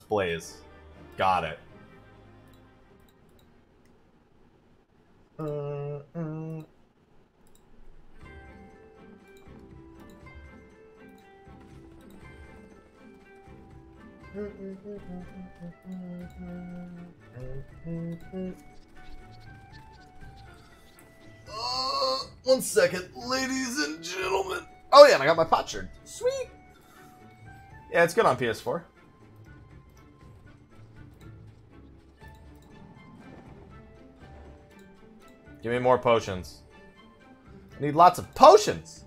Blaze. Got it. One second, ladies and gentlemen. Oh yeah, and I got my potsherd. Sweet. Yeah, it's good on PS4. Give me more potions. I need lots of potions.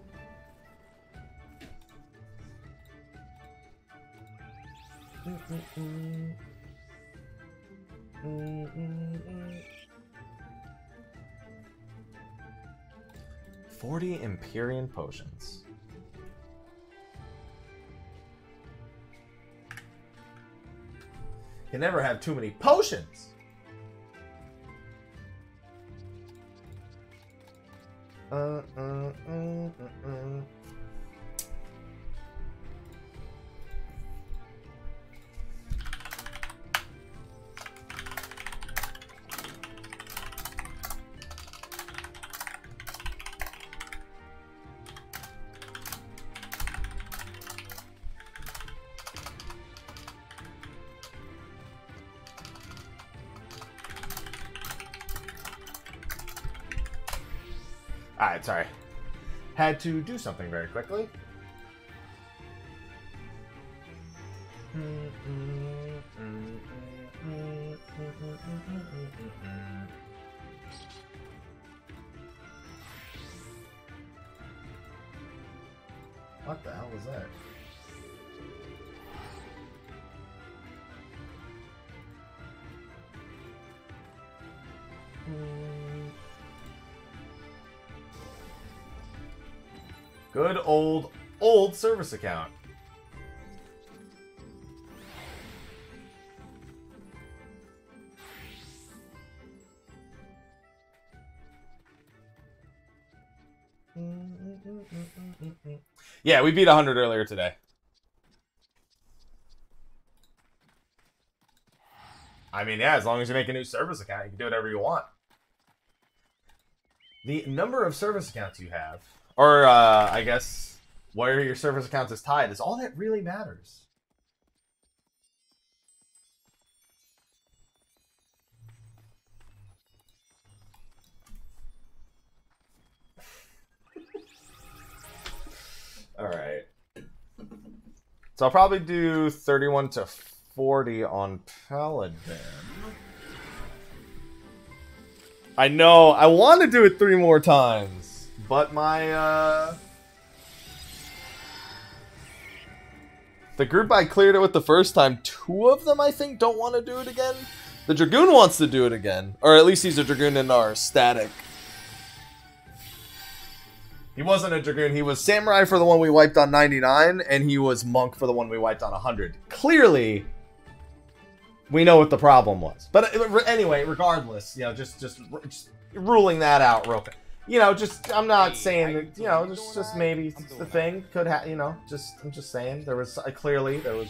$40 Empyrean potions. You can never have too many potions. Alright, sorry. Had to do something very quickly. What the hell was that? Good old service account. Yeah, we beat 100 earlier today. I mean, yeah, as long as you make a new service account, you can do whatever you want. The number of service accounts you have, or I guess where your service account is tied, is all that really matters. Alright. So I'll probably do 31 to 40 on Paladin. I know, I want to do it 3 more times, but my, the group I cleared it with the first time, 2 of them, I think, don't want to do it again. The Dragoon wants to do it again, or at least he's a Dragoon in our static. He wasn't a Dragoon, he was Samurai for the one we wiped on 99, and he was Monk for the one we wiped on 100. Clearly, we know what the problem was. But anyway, regardless, you know, just ruling that out real quick. You know, just, I'm not saying that, you know, just maybe the thing could have, you know, I'm just saying, there was, clearly, there was,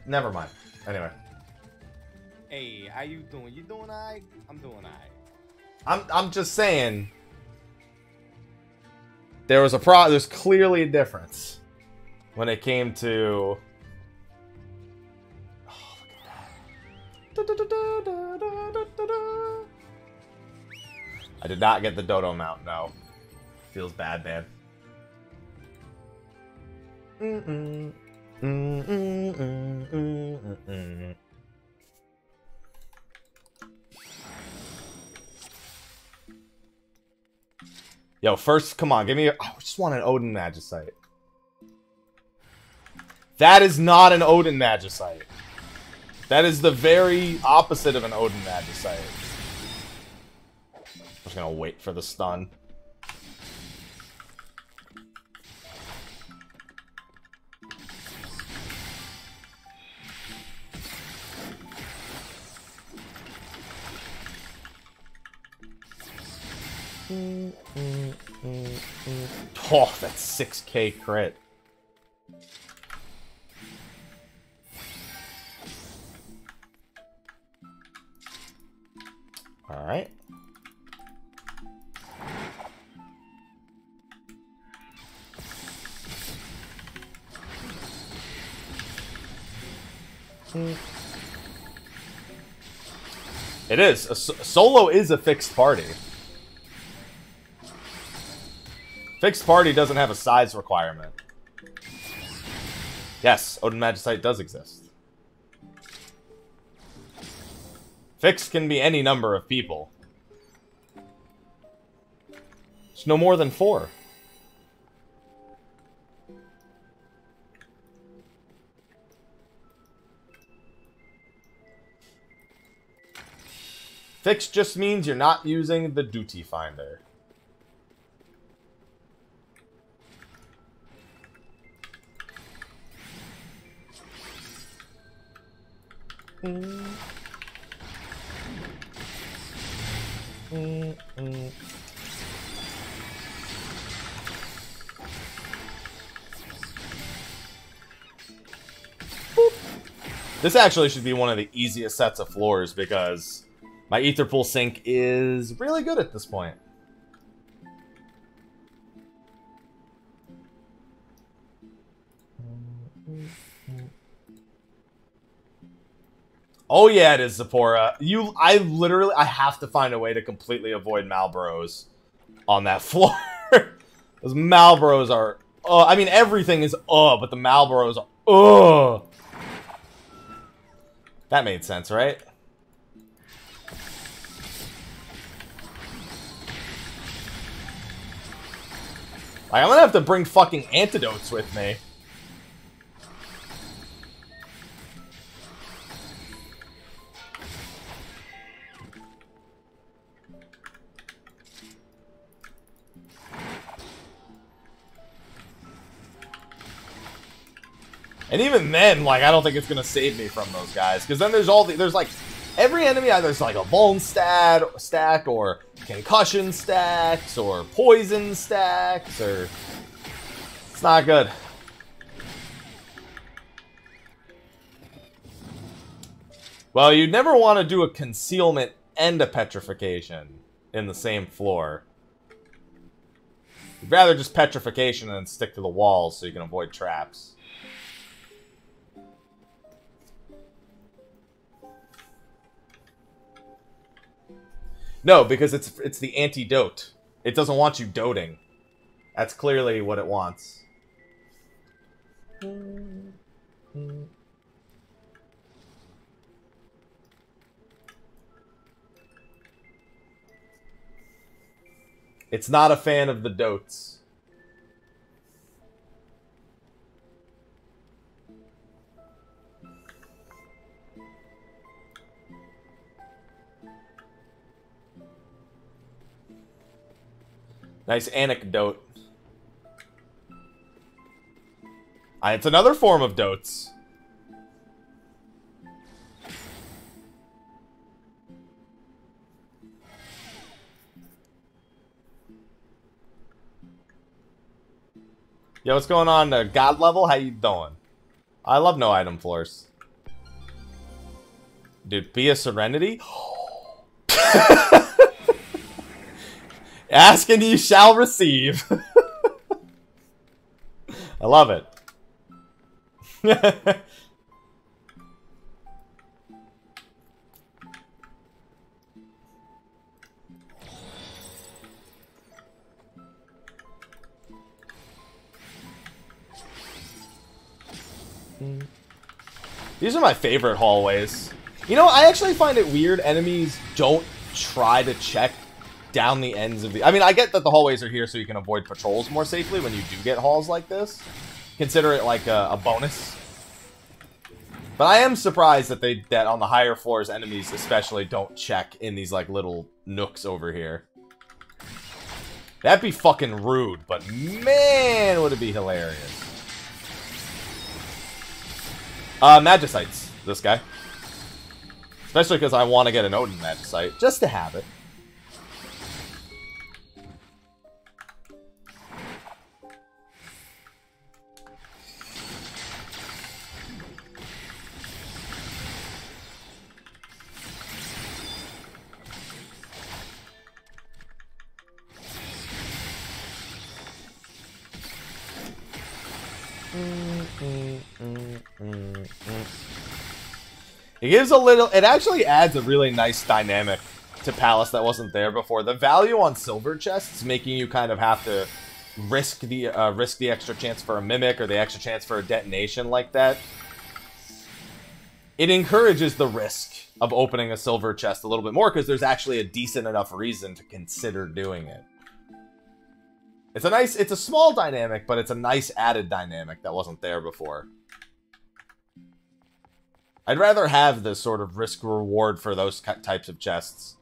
never mind. Anyway. Hey, how you doing? You doing alright? I'm doing alright. I'm just saying, there's clearly a difference when it came to... I did not get the Dodo mount, no. Feels bad, man. Yo, first, come on, give me a... I just want an Odin Magicite. That is not an Odin Magicite. That is the very opposite of an Odin Magicite. I'm just gonna wait for the stun. Oh, that's 6k crit. Alright. It is. Solo is a fixed party. Fixed party doesn't have a size requirement. Yes, Odin Magicite does exist. Fixed can be any number of people. It's no more than 4. Fixed just means you're not using the duty finder. This actually should be one of the easiest sets of floors because my Ether Pool Sync is really good at this point. Oh yeah, it is Zipporah. I have to find a way to completely avoid Malboros on that floor. Those Malboros are, I mean everything is, but the Malboros are, That made sense, right? Like, I'm gonna have to bring fucking antidotes with me. And even then, like, I don't think it's gonna save me from those guys. Because then there's there's like, every enemy, there's like a Vuln stack, or concussion stacks, or poison stacks, or... It's not good. Well, you'd never want to do a concealment and a petrification in the same floor. You'd rather just petrification and stick to the walls so you can avoid traps. No, because it's the antidote. It doesn't want you doting. That's clearly what it wants. It's not a fan of the dotes. Nice anecdote. It's another form of dotes. Yo, what's going on, God level? How you doing? I love no item floors. Dude, be a Serenity? Ask and you shall receive. I love it. These are my favorite hallways. You know, I actually find it weird enemies don't try to check down the ends of the... I mean, I get that the hallways are here so you can avoid patrols more safely when you do get halls like this. Consider it like a bonus. But I am surprised that that on the higher floors, enemies especially don't check in these like little nooks over here. That'd be fucking rude, but man, would it be hilarious. Magicites, this guy. Especially because I want to get an Odin Magicite, just to have it. It gives a little... It actually adds a really nice dynamic to Palace that wasn't there before. The value on silver chests making you kind of have to risk the extra chance for a mimic or the extra chance for a detonation like that. It encourages the risk of opening a silver chest a little bit more because there's actually a decent enough reason to consider doing it. It's a small dynamic, but it's a nice added dynamic that wasn't there before. I'd rather have this sort of risk reward for those types of chests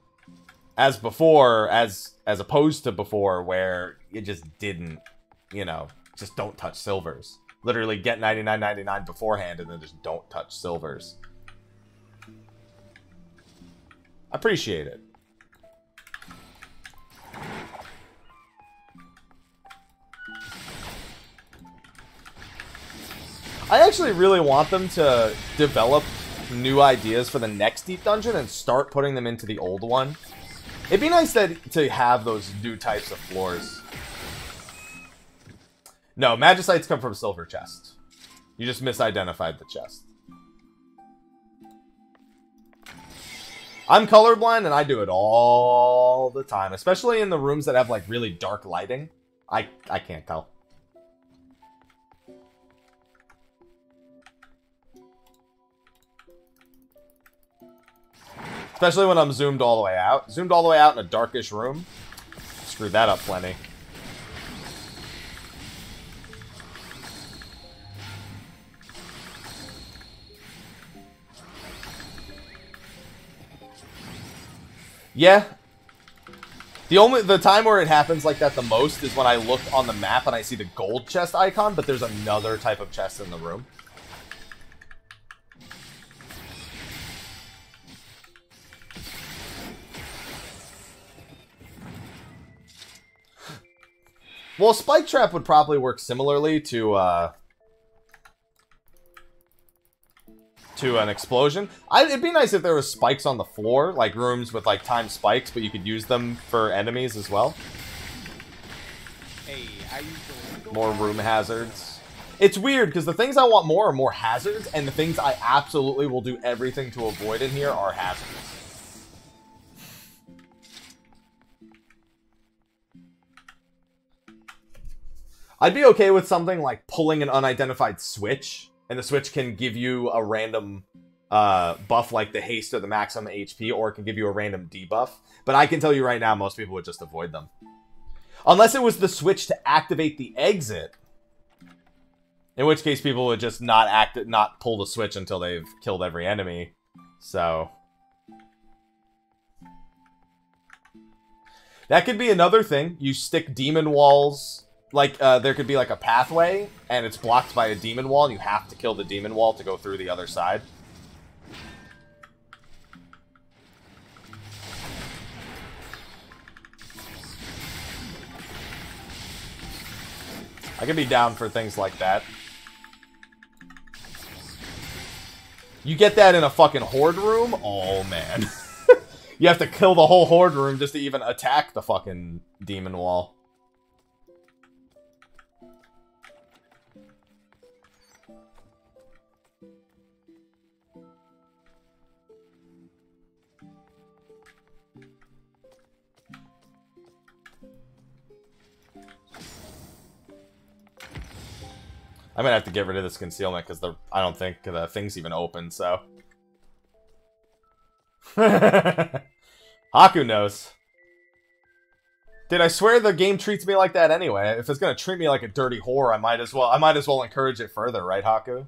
as opposed to before where you just didn't, you know, just don't touch silvers. Literally get 99.99 beforehand and then just don't touch silvers. I appreciate it. I actually really want them to develop new ideas for the next Deep Dungeon and start putting them into the old one. It'd be nice to have those new types of floors. No, Magicites come from Silver Chest. You just misidentified the chest. I'm colorblind and I do it all the time, especially in the rooms that have like really dark lighting. I can't tell. Especially when I'm zoomed all the way out. Zoomed all the way out in a darkish room. Screwed that up plenty. Yeah. The time where it happens like that the most is when I look on the map and I see the gold chest icon, but there's another type of chest in the room. Well, Spike Trap would probably work similarly to an explosion. It'd be nice if there was spikes on the floor, like rooms with like timed spikes, but you could use them for enemies as well. Hey, how you doing? More room hazards. It's weird because the things I want more are more hazards, and the things I absolutely will do everything to avoid in here are hazards. I'd be okay with something like pulling an unidentified switch, and the switch can give you a random buff like the haste or the maximum HP, or it can give you a random debuff. But I can tell you right now, most people would just avoid them. Unless it was the switch to activate the exit. In which case people would just not pull the switch until they've killed every enemy. So that could be another thing. You stick demon walls. Like, there could be, like, a pathway, and it's blocked by a demon wall, and you have to kill the demon wall to go through the other side. I could be down for things like that. You get that in a fucking horde room? Oh, man. You have to kill the whole horde room just to even attack the fucking demon wall. I'm gonna have to get rid of this concealment because I don't think the thing's even open, so. Haku knows. Dude, I swear the game treats me like that anyway. If it's gonna treat me like a dirty whore, I might as well encourage it further, right, Haku?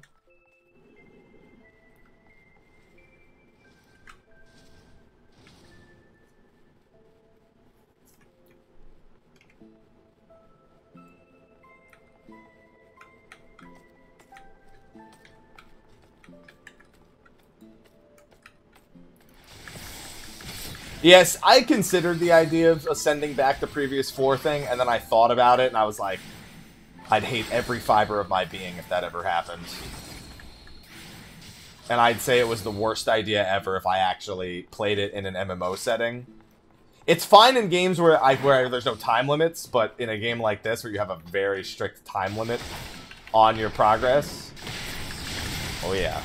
Yes, I considered the idea of ascending back the previous 4 thing, and then I thought about it, and I was like, I'd hate every fiber of my being if that ever happened. And I'd say it was the worst idea ever if I actually played it in an MMO setting. It's fine in games where there's no time limits, but in a game like this, where you have a very strict time limit on your progress. Oh yeah.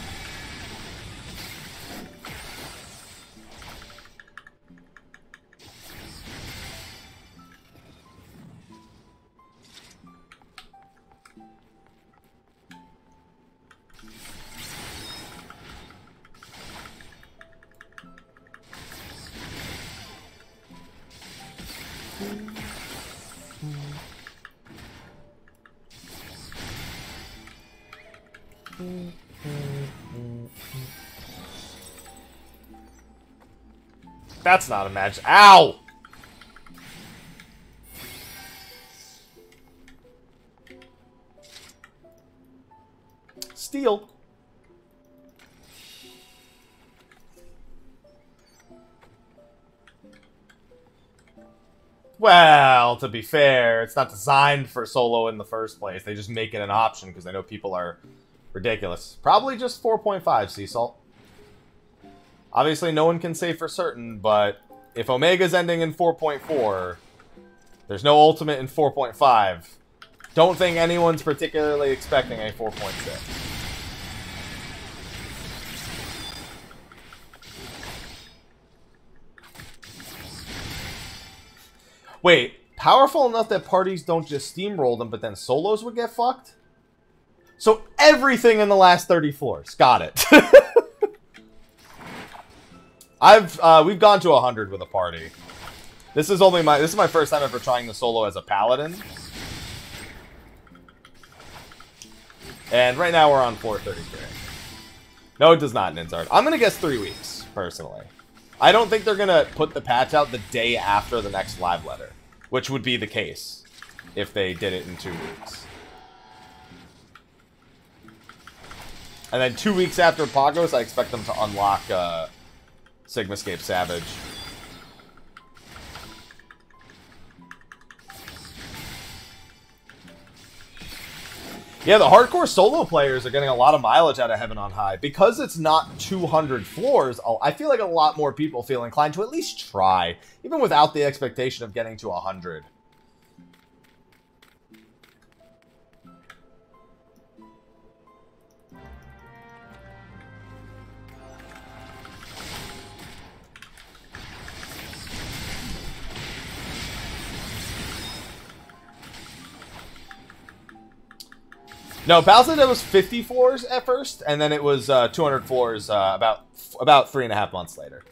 That's not a match. Ow! Steal. Well, to be fair, it's not designed for solo in the first place. They just make it an option because they know people are ridiculous. Probably just 4.5 sea salt. Obviously, no one can say for certain, but if Omega's ending in 4.4, there's no ultimate in 4.5. Don't think anyone's particularly expecting a 4.6. Wait, powerful enough that parties don't just steamroll them, but then solos would get fucked? So everything in the last 30 floors. Got it. We've gone to 100 with a party. This is my first time ever trying the solo as a Paladin. And right now we're on 433. No, it does not, Ninzard. I'm gonna guess 3 weeks, personally. I don't think they're gonna put the patch out the day after the next live letter, which would be the case if they did it in 2 weeks. And then 2 weeks after Pagos, I expect them to unlock Sigmascape Savage. Yeah, the hardcore solo players are getting a lot of mileage out of Heaven on High. Because it's not 200 floors, I feel like a lot more people feel inclined to at least try, even without the expectation of getting to 100. No, Paladin was 50 floors at first, and then it was 200 floors about 3.5 months later.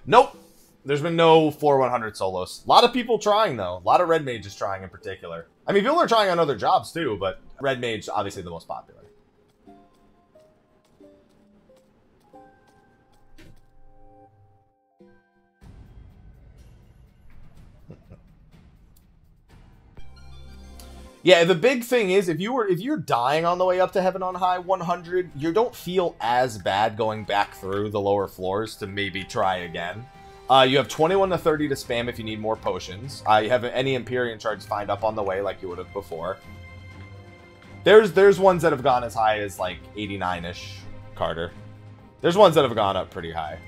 Nope. There's been no floor 100 solos. A lot of people trying, though. A lot of Red Mages trying in particular. I mean, people are trying on other jobs, too, but Red Mage, obviously the most popular. Yeah, the big thing is if you're dying on the way up to Heaven on High 100, you don't feel as bad going back through the lower floors to maybe try again. You have 21 to 30 to spam if you need more potions. You have any Empyrean shards find up on the way like you would have before. There's ones that have gone as high as like 89-ish, Carter. There's ones that have gone up pretty high.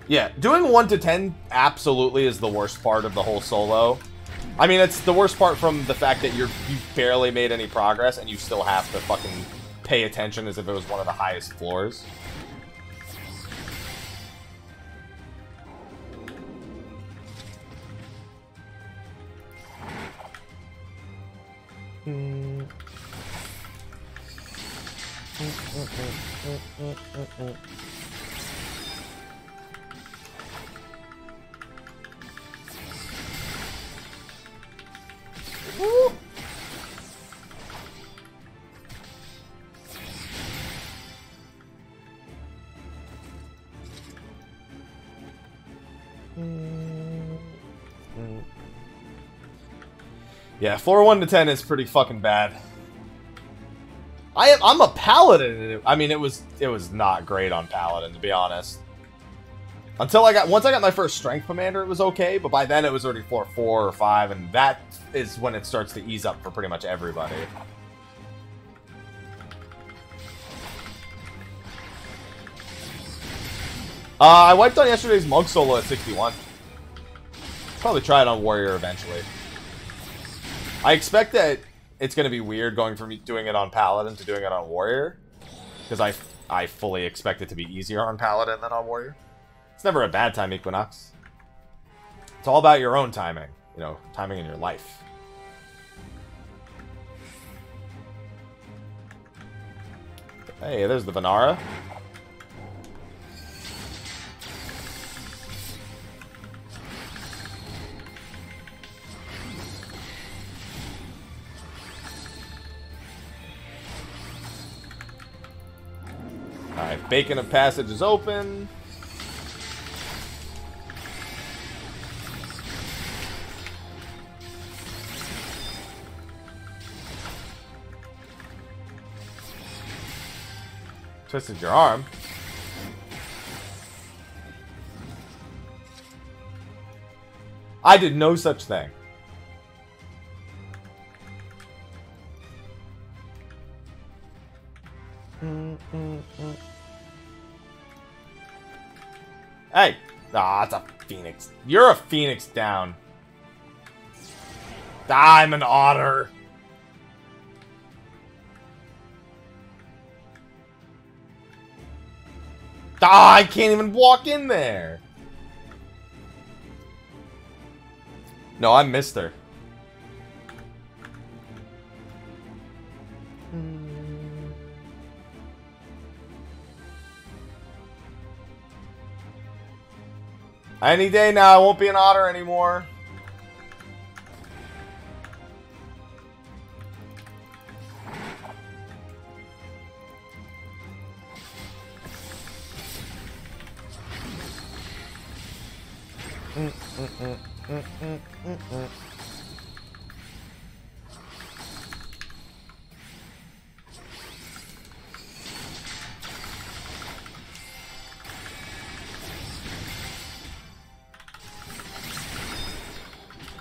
Yeah, doing 1 to 10 absolutely is the worst part of the whole solo. I mean, it's the worst part from the fact that you've barely made any progress and you still have to fucking pay attention as if it was one of the highest floors. Woo. Yeah, floor 1 to 10 is pretty fucking bad. I'm a Paladin. I mean, it was not great on Paladin, to be honest. Until once I got my first strength commander, it was okay, but by then it was already floor 4 or 5, and that is when it starts to ease up for pretty much everybody. I wiped on yesterday's Monk solo at 61. Probably try it on Warrior eventually. I expect that it's going to be weird going from doing it on Paladin to doing it on Warrior, because I fully expect it to be easier on Paladin than on Warrior. It's never a bad time, Equinox. It's all about your own timing. You know, timing in your life. Hey, there's the Vanara. Alright, Beacon of Passage is open. Twisted your arm. I did no such thing. Hey! Ah, it's a Phoenix. You're a Phoenix down. I'm an otter. Ah, I can't even walk in there. No, I missed her. Any day now, I won't be an otter anymore.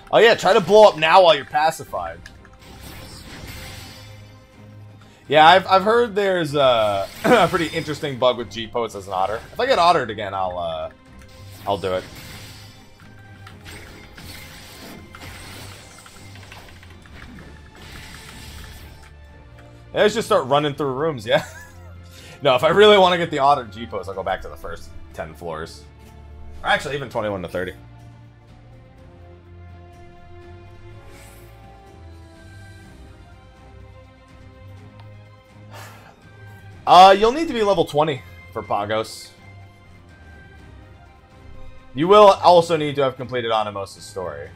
Oh yeah, try to blow up now while you're pacified. Yeah, I've heard there's a pretty interesting bug with G-pose as an otter. If I get ottered again, I'll do it. Yeah, let's just start running through rooms, yeah? No, if I really want to get the otter G-pose, I'll go back to the first 10 floors. Or actually, even 21 to 30. You'll need to be level 20 for Pagos. You will also need to have completed Anemos' story.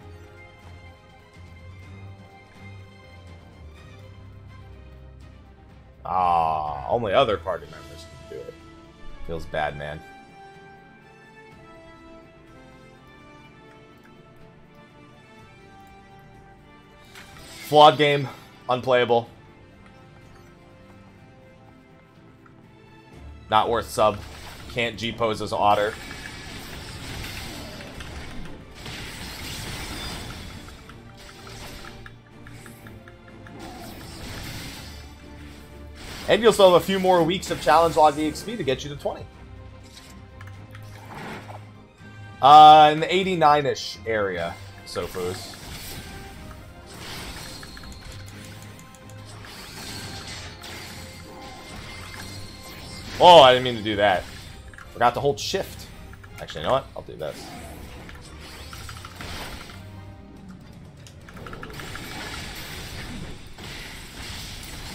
Ah, only other party members can do it. Feels bad, man. Flawed game. Unplayable. Not worth sub. Can't G-pose as otter. And you'll still have a few more weeks of challenge log EXP to get you to 20. In the 89-ish area, Sofus. Oh, I didn't mean to do that. Forgot to hold shift. Actually, you know what? I'll do this.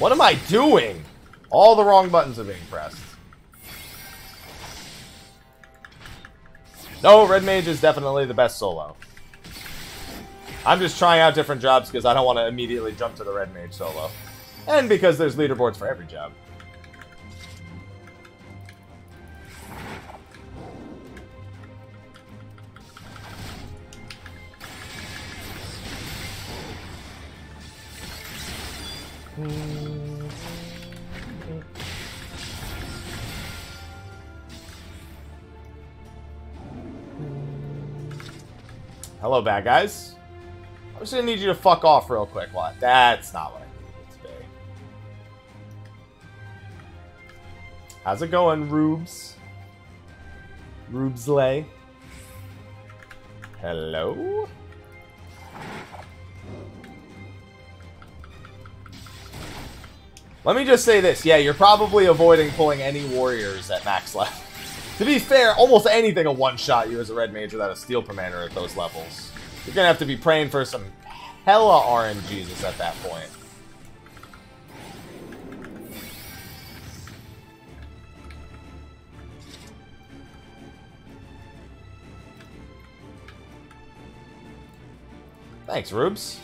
What am I doing? All the wrong buttons are being pressed. No, Red Mage is definitely the best solo. I'm just trying out different jobs because I don't want to immediately jump to the Red Mage solo. And because there's leaderboards for every job. Hello, bad guys. I'm just gonna need you to fuck off real quick. What? That's not what I needed it to be. How's it going, Rubes? Rubesley? Hello? Let me just say this. Yeah, you're probably avoiding pulling any warriors at max level. To be fair, almost anything a one-shot you as a red mage without a steel commander at those levels. You're gonna have to be praying for some hella RNGesus at that point. Thanks, Rubes.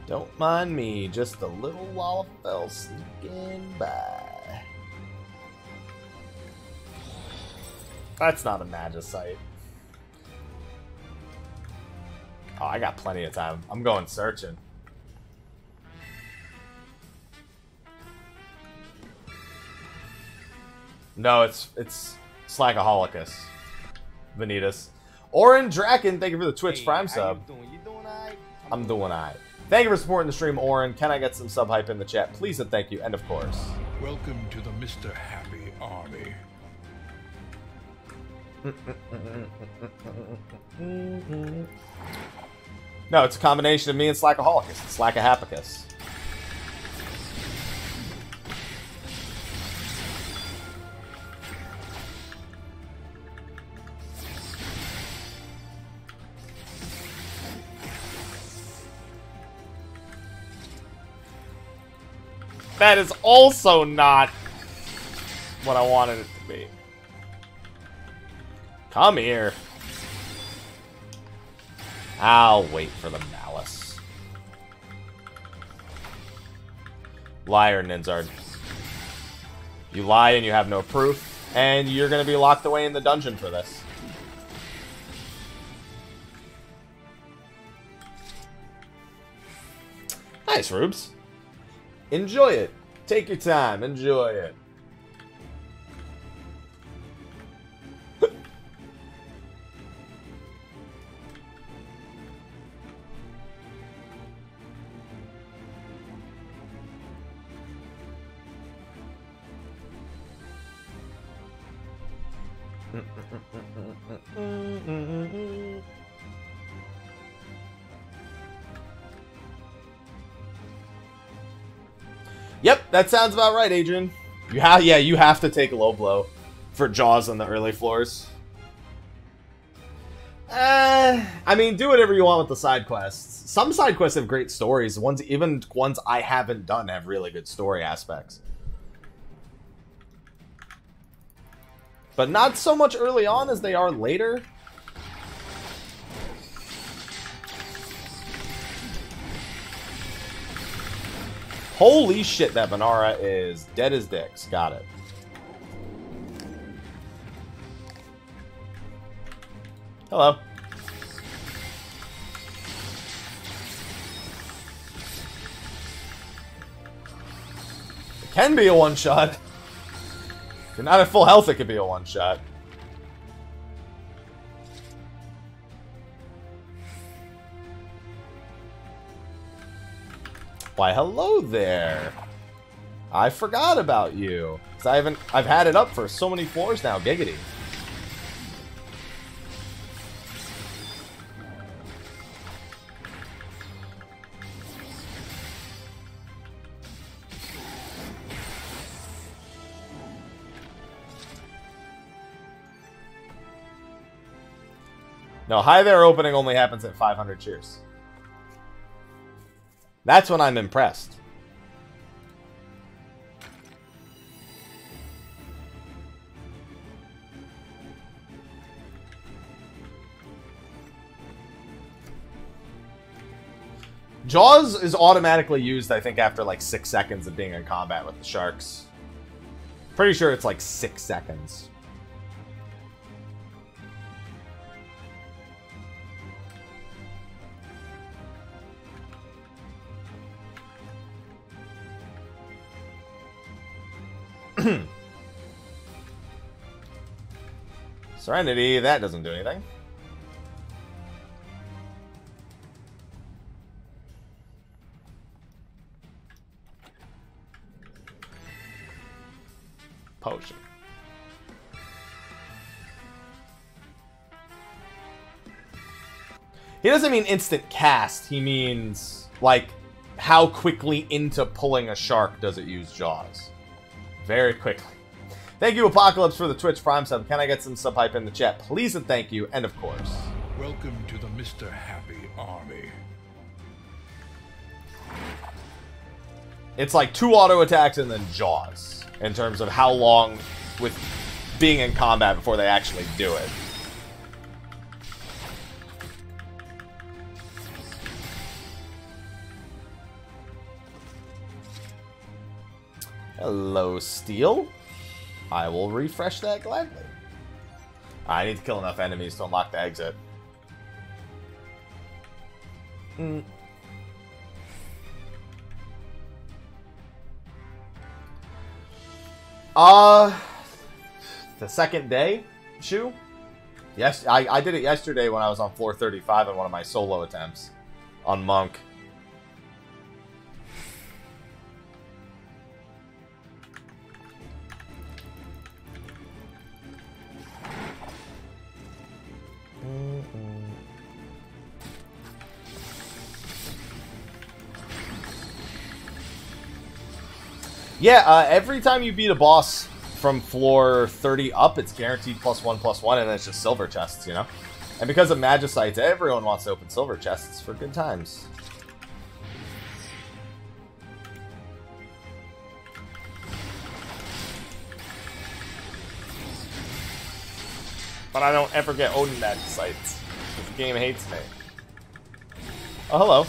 Don't mind me, just a little Lalafell sneaking by. That's not a Magicite. Oh, I got plenty of time. I'm going searching. No, it's Slackaholicus. Vanitas. Orin Draken, thank you for the Twitch Prime sub. You doing alright? I'm doing alright. Thank you for supporting the stream, Orin. Can I get some sub hype in the chat? Please and thank you. And of course. Welcome to the Mr. Happy Army. No, it's a combination of me and Slackaholicus. It's Slackahapicus. That is also not what I wanted it to be. Come here. I'll wait for the malice. Liar, Ninzard. You lie and you have no proof, and you're going to be locked away in the dungeon for this. Nice, Rubes. Enjoy it. Take your time. Enjoy it. Yep, that sounds about right, Adrian. You have to take a low blow for Jaws on the early floors. I mean, do whatever you want with the side quests. Some side quests have great stories. Even ones I haven't done have really good story aspects. But not so much early on as they are later. Holy shit, that Banara is dead as dicks. Got it. Hello. It can be a one-shot. If you're not at full health, it could be a one-shot. Why, hello there. I forgot about you. 'Cause I've had it up for so many floors now, giggity. No, hi there opening only happens at 500 cheers. That's when I'm impressed. Jaws is automatically used, I think, after like 6 seconds of being in combat with the sharks. Pretty sure it's like 6 seconds. Serenity, that doesn't do anything. Potion. He doesn't mean instant cast. He means, like, how quickly into pulling a shark does it use Jaws? Very quickly. Thank you, Apocalypse, for the Twitch Prime sub. Can I get some sub hype in the chat? Please and thank you. And of course. Welcome to the Mr. Happy Army. It's like 2 auto attacks and then Jaws. In terms of how long with being in combat before they actually do it. Hello, Steel. I will refresh that gladly. I need to kill enough enemies to unlock the exit. The second day, Shu? Yes, I did it yesterday when I was on floor 35 in one of my solo attempts on Monk. Yeah, every time you beat a boss from floor 30 up, it's guaranteed +1/+1, and then it's just silver chests, you know? And because of Magicites, everyone wants to open silver chests for good times. But I don't ever get Odin Magicites, because the game hates me. Oh, hello.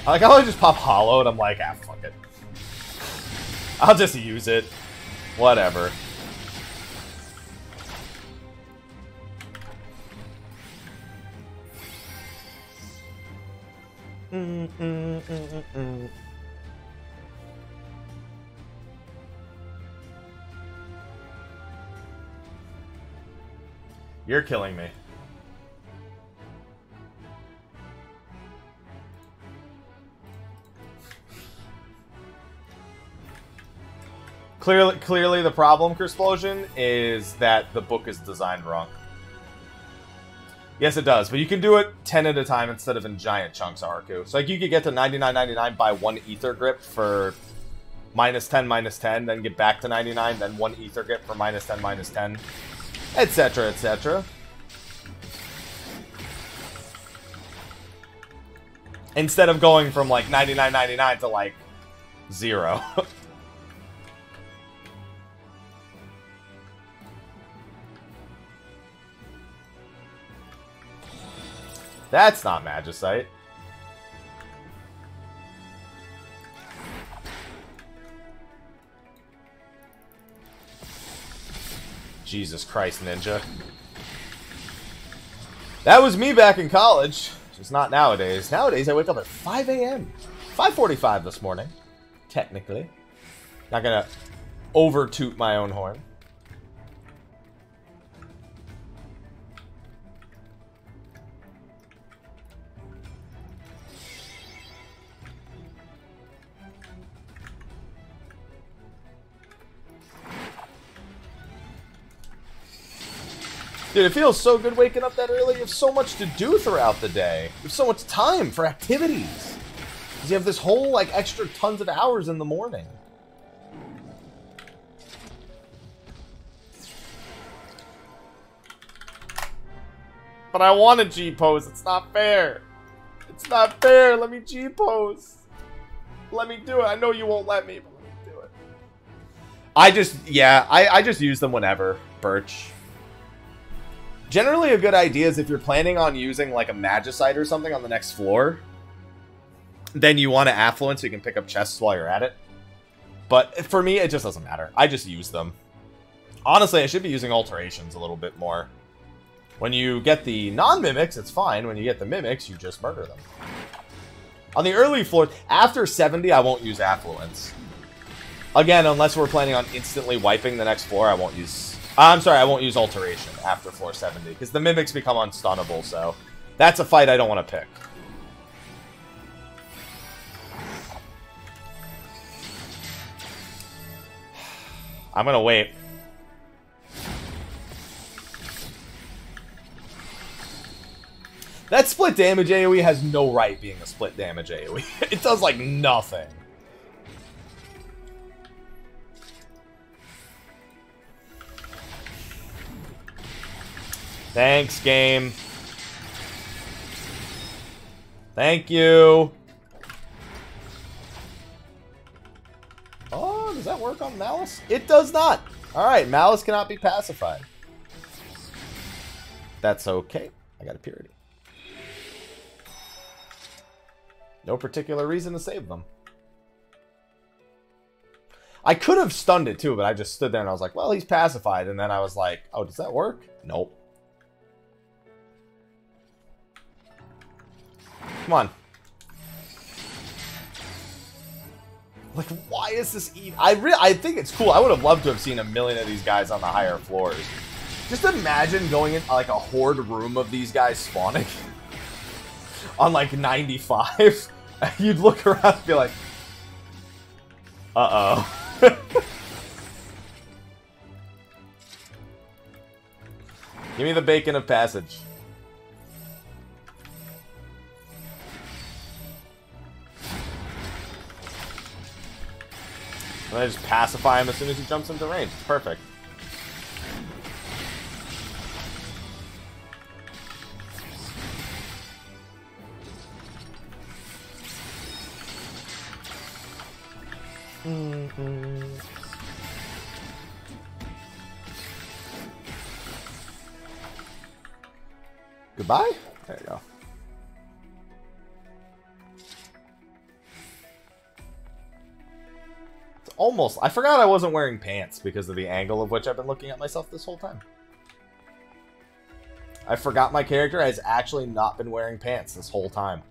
I like how I just pop hollow and I'm like, ah, fuck it. I'll just use it. Whatever. You're killing me. Clearly the problem, Crisplosion, is that the book is designed wrong. Yes, it does, but you can do it 10 at a time instead of in giant chunks, Arku. So like you could get to 99.99 by 1 ether grip for -10, -10, then get back to 99, then 1 ether grip for -10, -10, etc., etc. Instead of going from like 99.99 to like 0. That's not Magicite. Jesus Christ, Ninja. That was me back in college. Just not nowadays. Nowadays, I wake up at 5 a.m. 5:45 this morning. Technically. Not gonna over-toot my own horn. Dude, it feels so good waking up that early. You have so much to do throughout the day. You have so much time for activities. Because you have this whole, like, extra tons of hours in the morning. But I want to G-pose. It's not fair. It's not fair. Let me G-pose. Let me do it. I know you won't let me, but let me do it. I just use them whenever, Birch. Generally, a good idea is if you're planning on using, like, a Magicite or something on the next floor, then you want to Affluence so you can pick up chests while you're at it. But for me, it just doesn't matter. I just use them. Honestly, I should be using alterations a little bit more. When you get the non-mimics, it's fine. When you get the mimics, you just murder them. On the early floors, after 70, I won't use affluence. Again, unless we're planning on instantly wiping the next floor, I won't use... I'm sorry, I won't use alteration after floor 70, because the mimics become unstunnable, so... That's a fight I don't want to pick. I'm gonna wait. That split damage AoE has no right being a split damage AoE. It does, like, nothing. Thanks, game. Thank you. Oh, does that work on Malice? It does not. Alright, Malice cannot be pacified. That's okay. I got a purity. No particular reason to save them. I could have stunned it too, but I just stood there and I was like, well, he's pacified. And then I was like, oh, does that work? Nope. Come on. Like, why is this even... I think it's cool. I would have loved to have seen a million of these guys on the higher floors. Just imagine going in like a horde room of these guys spawning on like 95. You'd look around and be like, uh-oh. Give me the bacon of passage. And I just pacify him as soon as he jumps into range. It's perfect. Goodbye? There you go. It's almost... I forgot I wasn't wearing pants because of the angle of which I've been looking at myself this whole time. I forgot my character has actually not been wearing pants this whole time.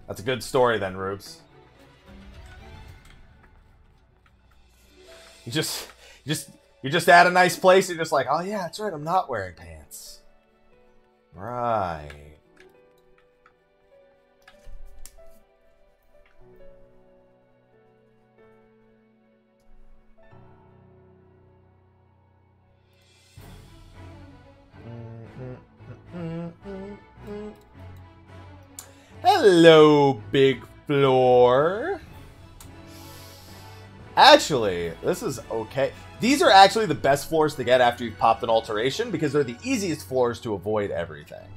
That's a good story then, Rubes. You just at a nice place, you're just like, oh yeah, that's right, I'm not wearing pants. Right. Hello, big floor. Actually, this is okay. These are actually the best floors to get after you've popped an alteration because they're the easiest floors to avoid everything.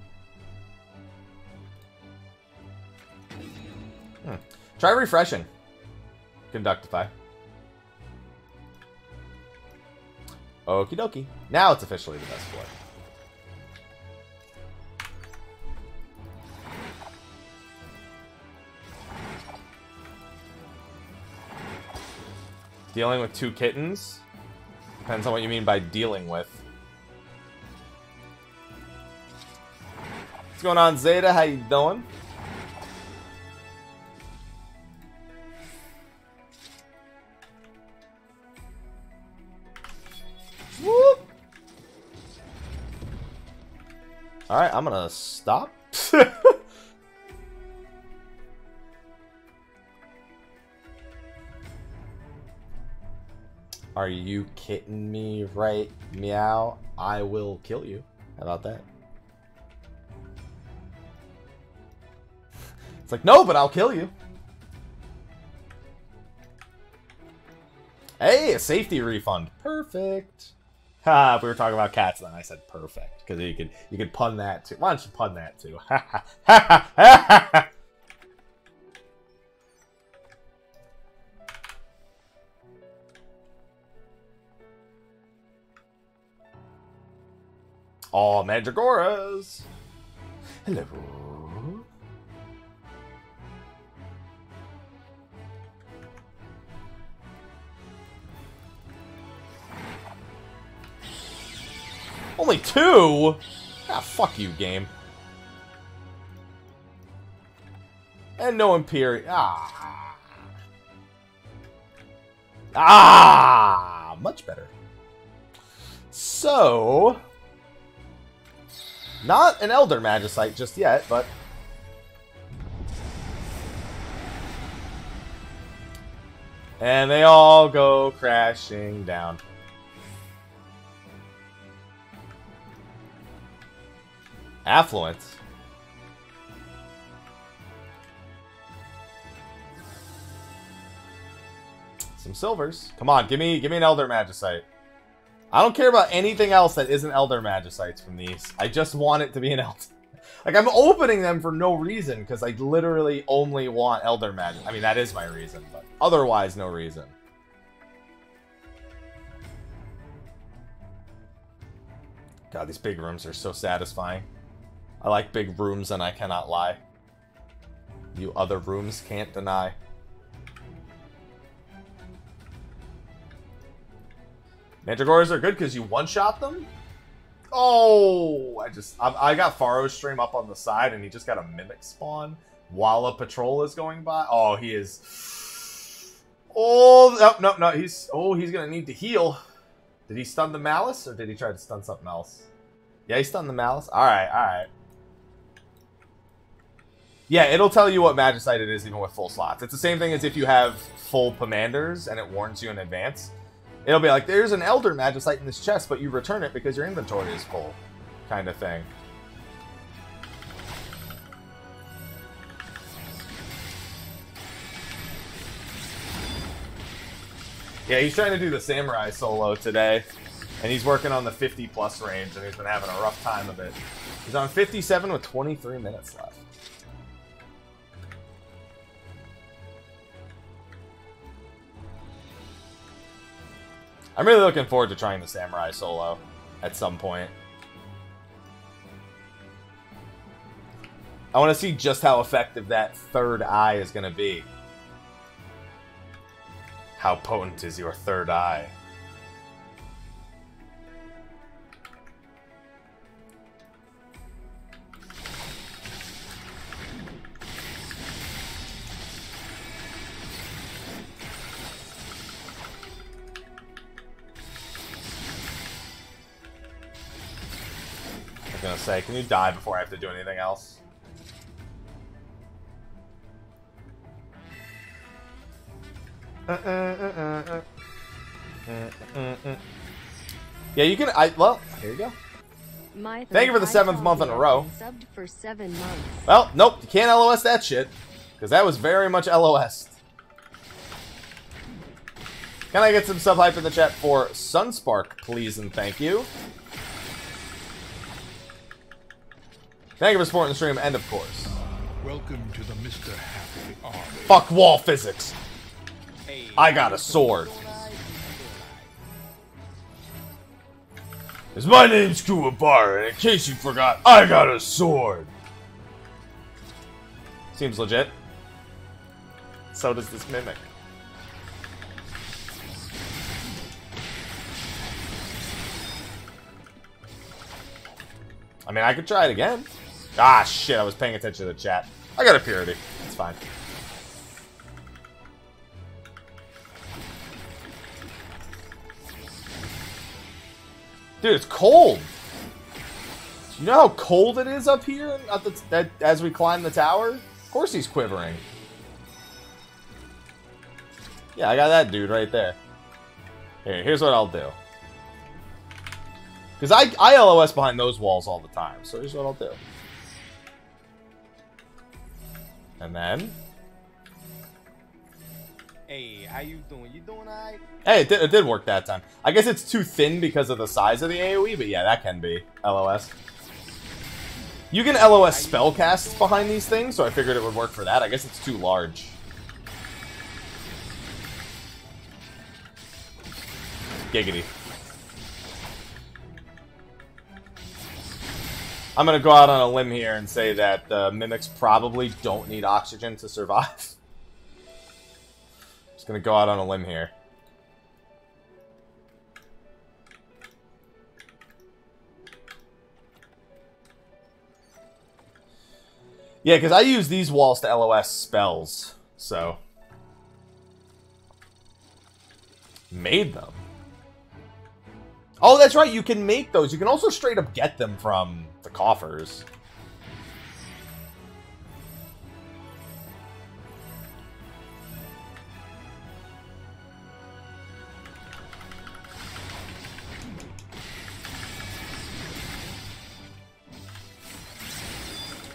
Try refreshing. Conductify. Okie dokie. Now it's officially the best floor. Dealing with 2 kittens? Depends on what you mean by dealing with. What's going on, Zeta? How you doing? Whoop! Alright, I'm gonna stop. Are you kidding me right, meow? I will kill you. How about that? It's like, no, but I'll kill you. Hey, a safety refund. Perfect. Ha, if we were talking about cats, then I said perfect. Because you could pun that too. Why don't you pun that too? Ha ha ha ha ha. Oh, Mandragoras! Hello. Only 2? Ah, fuck you, game. And no Imperial. Ah. Ah! Much better. So... Not an Elder Magicite just yet, but... And they all go crashing down. Affluence. Some silvers. Come on, give me an Elder Magicite. I don't care about anything else that isn't Elder Magicites from these. I just want it to be an Elder. Like, I'm opening them for no reason, because I literally only want Elder Magic. I mean, that is my reason, but otherwise, no reason. God, these big rooms are so satisfying. I like big rooms, and I cannot lie. You other rooms can't deny. Mandragores are good because you one-shot them? Oh, I got Faro's stream up on the side and he just got a Mimic spawn while a patrol is going by. Oh, he is... Oh, no, he's gonna need to heal. Did he stun the Malice or did he try to stun something else? Yeah, he stunned the Malice. Alright. Yeah, it'll tell you what Magicite it is even with full slots. It's the same thing as if you have full Commanders and it warns you in advance. It'll be like, there's an Elder Magicite in this chest, but you return it because your inventory is full. Kind of thing. Yeah, he's trying to do the Samurai solo today. And he's working on the 50+ range, and he's been having a rough time of it. He's on 57 with 23 minutes left. I'm really looking forward to trying the Samurai solo at some point. I want to see just how effective that third eye is going to be. How potent is your third eye? Gonna say, can you die before I have to do anything else? Yeah, you can. Well, here you go. Thank you for the 7th month in a row. Subbed for 7 months. Well, nope, you can't LOS that shit because that was very much LOS. Can I get some sub hype in the chat for Sunspark, please and thank you. Thank you for supporting the stream, and of course, Welcome to the Mr. Happy Army. fuck wall physics. I got a sword. Cause my name's Kuwabara, and in case you forgot, I got a sword. Seems legit. So does this Mimic. I mean, I could try it again. Ah, shit, I was paying attention to the chat. I got a purity. It's fine. Dude, it's cold. You know how cold it is up here as we climb the tower? Of course he's quivering. Yeah, I got that dude right there. Here's what I'll do. Because I LOS behind those walls all the time, so here's what I'll do. And then... Hey, how you doing? You doing alright? Hey, it did work that time. I guess it's too thin because of the size of the AoE, but yeah, that can be LOS. You can LOS spellcasts behind these things, so I figured it would work for that. I guess it's too large. Giggity. I'm gonna go out on a limb here and say that the mimics probably don't need oxygen to survive. Just gonna go out on a limb here. Yeah, because I use these walls to LOS spells, so... Made them. Oh, that's right, you can make those. You can also straight up get them from the coffers.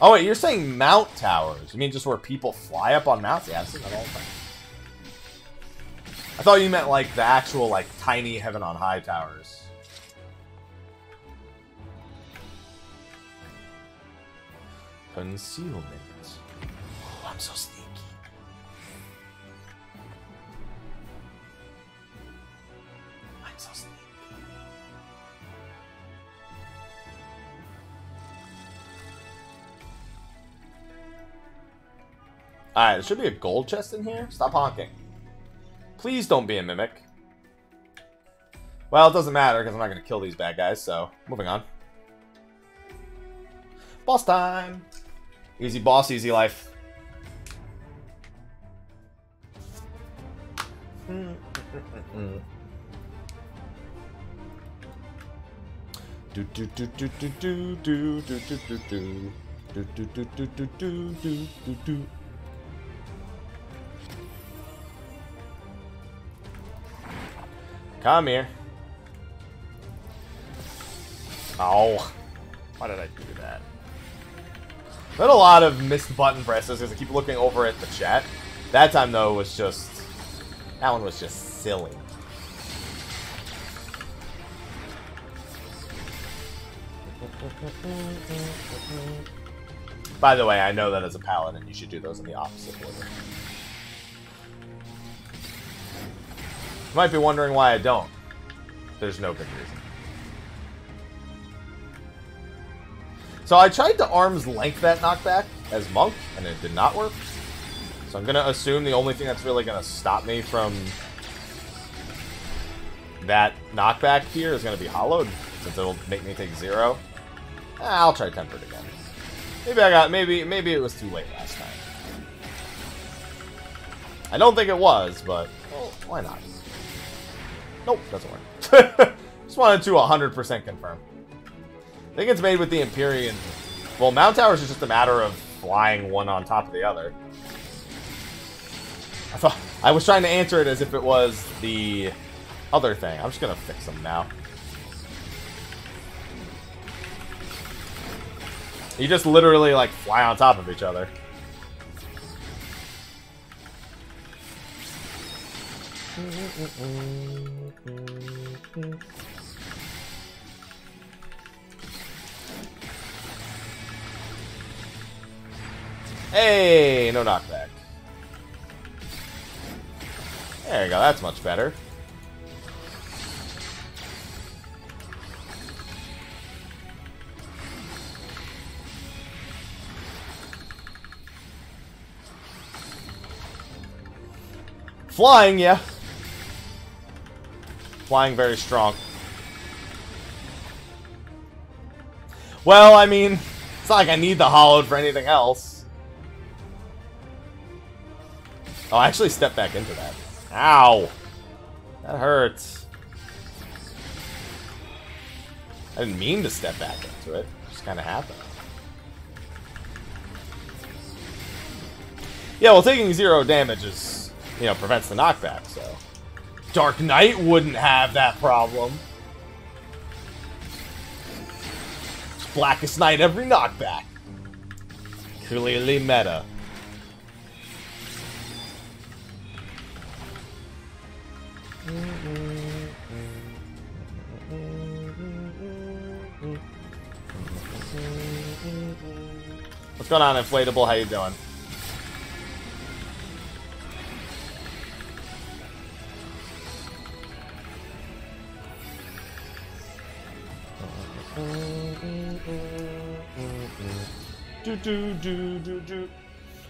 Oh wait, you're saying mount towers. You mean just where people fly up on mounts? Yeah, I've seen that all the time. I thought you meant like the actual like tiny heaven on high towers. Concealment. Oh, I'm so sneaky. I'm so sneaky. Alright, there should be a gold chest in here. Stop honking. Please don't be a mimic. Well, it doesn't matter because I'm not going to kill these bad guys, so moving on. Boss time! Easy boss, easy life. Do do do do do do do do do do do do do do do do do do do. Come here. Oh. Why did I do that? I had a lot of missed button presses because I keep looking over at the chat. That time, though, was just... That one was just silly. By the way, I know that as a paladin, you should do those in the opposite order. You might be wondering why I don't. There's no good reason. So I tried to arm's length that knockback as monk, and it did not work. So I'm gonna assume the only thing that's really gonna stop me from that knockback here is gonna be hollowed, since it'll make me take 0. I'll try tempered again. Maybe it was too late last time. I don't think it was, but well, why not? Nope, doesn't work. Just wanted to 100% confirm. I think it's made with the Empyrean. Well, Mount Towers is just a matter of flying one on top of the other. I was trying to answer it as if it was the other thing. I'm just gonna fix them now. You just literally like fly on top of each other. Hey, no knockback. There you go, that's much better. Flying, yeah. Flying very strong. Well, I mean, it's not like I need the hollowed for anything else. Oh, I actually stepped back into that. Ow! That hurts. I didn't mean to step back into it. It just kind of happened. Yeah, well, taking 0 damage is, you know, prevents the knockback, so... Dark Knight wouldn't have that problem. Blackest Knight every knockback. Clearly meta. What's going on, Inflatable? How you doing?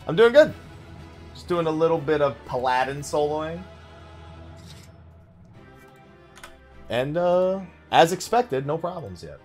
I'm doing good. Just doing a little bit of Paladin soloing. And, as expected, no problems yet.